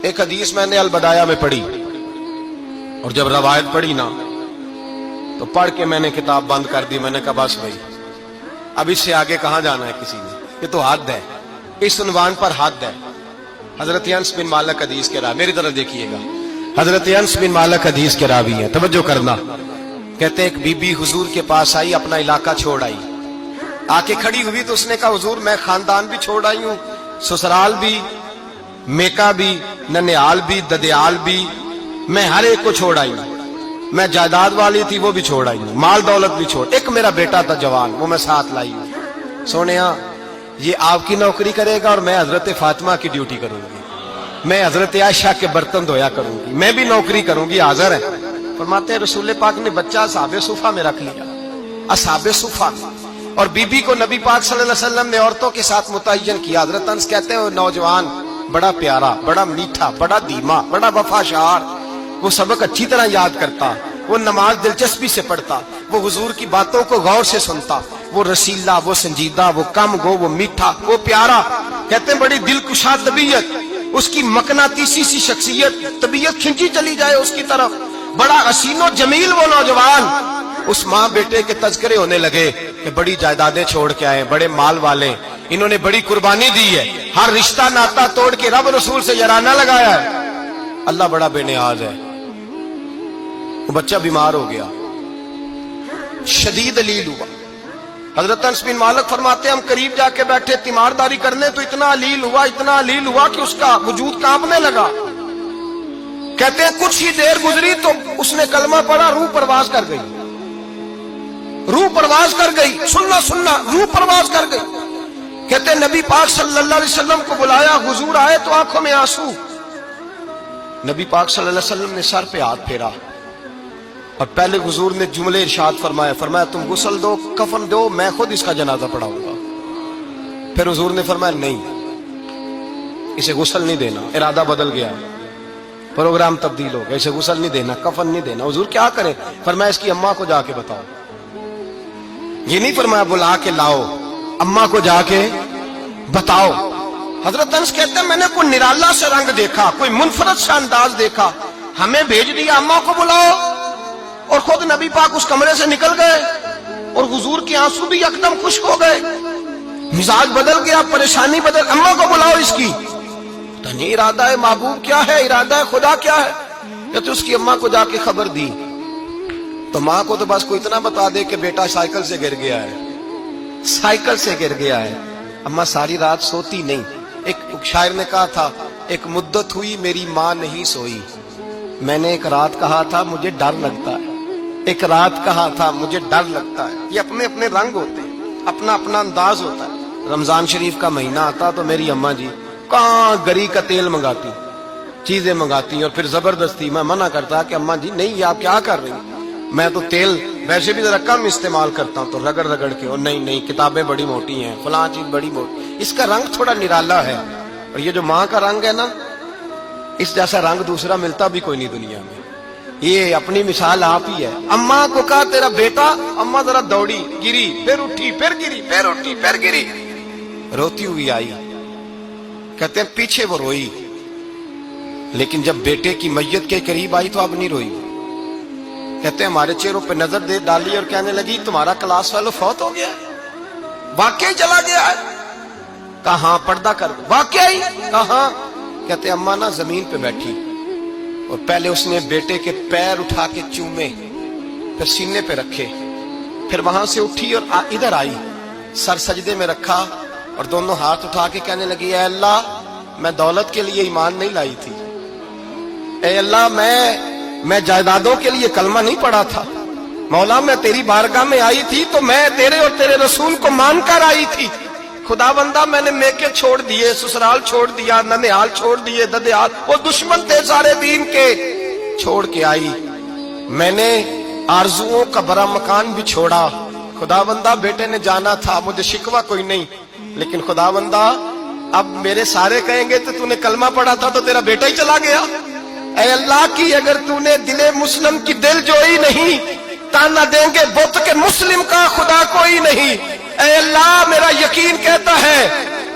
ایک حدیث میں نے البدایہ میں پڑھی اور جب روایت پڑھی نا تو پڑھ کے میں نے کتاب بند کر دی. میں نے کہا بس بھائی اب اس سے آگے کہاں جانا ہے کسی نے, یہ تو حد ہے, اس عنوان پر حد ہے. حضرت انس بن مالک حدیث کے راوی, میری طرف دیکھیے گا, حضرت انس بن مالک حدیث کے راوی ہیں, توجہ کرنا. کہتے ہیں ایک بی بی حضور کے پاس آئی, اپنا علاقہ چھوڑ آئی, آ کے کھڑی ہوئی تو اس نے کہا حضور میں خاندان بھی چھوڑ آئی ہوں, سسرال بھی, میکا بھی, ننیال بھی, ددیال بھی, میں ہر ایک کو چھوڑ آئی ہوں. میں جائیداد والی تھی وہ بھی چھوڑ آئی ہوں, مال دولت بھی چھوڑ, ایک میرا بیٹا تھا جوان وہ میں ساتھ لائی ہوں. سونیا یہ آپ کی نوکری کرے گا اور میں حضرت فاطمہ کی ڈیوٹی کروں گی, میں حضرت عائشہ کے برتن دھویا کروں گی, میں بھی نوکری کروں گی. حاضر ہے. فرماتے ہیں رسول پاک نے بچہ اصحاب صفہ میں رکھ لیا, اصحاب صفہ, اور بی بی کو نبی پاک صلی اللہ علیہ وسلم نے عورتوں کے ساتھ متعین کیا. حضرت انس کہتے ہیں وہ نوجوان بڑا پیارا, بڑا میٹھا, بڑا دھیما, بڑا وفاشار, وہ سبق اچھی طرح یاد کرتا, وہ نماز دلچسپی سے پڑھتا, وہ حضور کی باتوں کو غور سے سنتا, وہ رسیلا, وہ سنجیدہ, وہ کم گو, وہ میٹھا, وہ پیارا. کہتے ہیں بڑی دلکشا طبیعت, اس کی مقناطیسی سی شخصیت, طبیعت کھنچی چلی جائے اس کی طرف, بڑا حسین و جمیل وہ نوجوان. اس ماں بیٹے کے تذکرے ہونے لگے کہ بڑی جائیدادیں چھوڑ کے آئے, بڑے مال والے, انہوں نے بڑی قربانی دی ہے, ہر رشتہ ناتا توڑ کے رب رسول سے یارانہ لگایا ہے. اللہ بڑا بے نیاز ہے. وہ بچہ بیمار ہو گیا, شدید علیل ہوا. حضرت انس بن مالک فرماتے ہیں ہم قریب جا کے بیٹھے تیمارداری کرنے تو اتنا علیل ہوا, اتنا علیل ہوا کہ اس کا وجود کانپنے لگا. کہتے ہیں کچھ ہی دیر گزری تو اس نے کلمہ پڑھا, روح پرواز کر گئی, روح پرواز کر گئی, سننا سننا روح پرواز کر گئی. کہتے ہیں نبی پاک صلی اللہ علیہ وسلم کو بلایا, حضور آئے تو آنکھوں میں آنسو. نبی پاک صلی اللہ علیہ وسلم نے سر پہ ہاتھ پھیرا اور پہلے حضور نے جملے ارشاد فرمایا تم غسل دو, کفن دو, میں خود اس کا جنازہ پڑھاؤں گا. پھر حضور نے فرمایا نہیں, اسے غسل نہیں دینا. ارادہ بدل گیا, پروگرام تبدیل ہو گیا, اسے غسل نہیں دینا, کفن نہیں دینا. حضور کیا کرے؟ فرمایا اس کی اماں کو جا کے بتاؤ. یہ نہیں فرمایا بلا کے لاؤ, اماں کو جا کے بتاؤ. حضرت انس کہتے ہیں میں نے کوئی نرالا سے رنگ دیکھا, کوئی منفرد سا انداز دیکھا, ہمیں بھیج دیا اماں کو بلاؤ, اور خود نبی پاک اس کمرے سے نکل گئے اور حضور کے آنسو بھی یکدم خشک ہو گئے, مزاج بدل گیا, پریشانی بدل. اماں کو بلاؤ اس کی. تو نہیں ارادہ ہے محبوب کیا ہے, ارادہ ہے خدا کیا ہے. کہ اس کی اماں کو جا کے خبر دی تو ماں کو تو بس کوئی اتنا بتا دے کہ بیٹا سائیکل سے گر گیا ہے, سائیکل سے گر گیا ہے. اماں ساری رات سوتی نہیں. ایک شاعر نے کہا تھا ایک مدت ہوئی میری ماں نہیں سوئی, میں نے ایک رات کہا تھا مجھے ڈر لگتا ہے, ایک رات کہا تھا مجھے ڈر لگتا ہے. یہ اپنے اپنے رنگ ہوتے ہیں, اپنا اپنا انداز ہوتا ہے. رمضان شریف کا مہینہ آتا تو میری اماں جی کہاں گری کا تیل منگاتی, چیزیں منگاتی, اور پھر زبردستی میں منع کرتا کہ اماں جی نہیں آپ کیا کر رہی ہیں, میں تو تیل ویسے بھی ذرا کم استعمال کرتا ہوں, تو رگڑ رگڑ کے, اور نہیں کتابیں بڑی موٹی ہیں, فلاں چیز بڑی موٹی, اس کا رنگ تھوڑا نرالا ہے. اور یہ جو ماں کا رنگ ہے نا, اس جیسا رنگ دوسرا ملتا بھی کوئی نہیں دنیا میں. یہ اپنی مثال آپ ہی ہے. اماں کو کہا تیرا بیٹا, اماں ذرا دوڑی, گری, پھر اٹھی, پھر گری, پھر اٹھی, پھر گری, روتی ہوئی آئی. کہتے ہیں پیچھے وہ روئی, لیکن جب بیٹے کی میت کے قریب آئی تو اب نہیں روئی. کہتے ہیں ہمارے چہروں پہ نظر دے ڈالی اور کہنے لگی تمہارا کلاس فیلو فوت ہو گیا ہے, واقعی چلا گیا ہے. کہاں پردہ کر, واقعی کہاں. کہتے اماں نا زمین پہ بیٹھی اور پہلے اس نے بیٹے کے پیر اٹھا کے چومے, پھر سینے پہ رکھے, پھر وہاں سے اٹھی اور ادھر آئی, سر سجدے میں رکھا اور دونوں ہاتھ اٹھا کے کہنے لگی اے اللہ میں دولت کے لیے ایمان نہیں لائی تھی, اے اللہ میں جائیدادوں کے لیے کلمہ نہیں پڑھا تھا, مولا میں تیری بارگاہ میں آئی تھی تو میں تیرے اور تیرے رسول کو مان کر آئی تھی. خدا بندہ میں نے میکے چھوڑ دیے, سسرال چھوڑ دیا, ننیال چھوڑ دیے, ددیال, وہ دشمن تھے سارے دین کے, چھوڑ کے آئی. میں نے آرزوؤں کا بڑا مکان بھی چھوڑا. خدا بندہ بیٹے نے جانا تھا, مجھے شکوہ کوئی نہیں, لیکن خدا بندہ اب میرے سارے کہیں گے تو نے کلمہ پڑھا تھا تو تیرا بیٹا ہی چلا گیا. اے اللہ کی اگر نے دل مسلم کی دل جوئی نہیں, تانا دیں گے بت کے مسلم کا خدا کوئی نہیں. اے اللہ میرا یقین کہتا ہے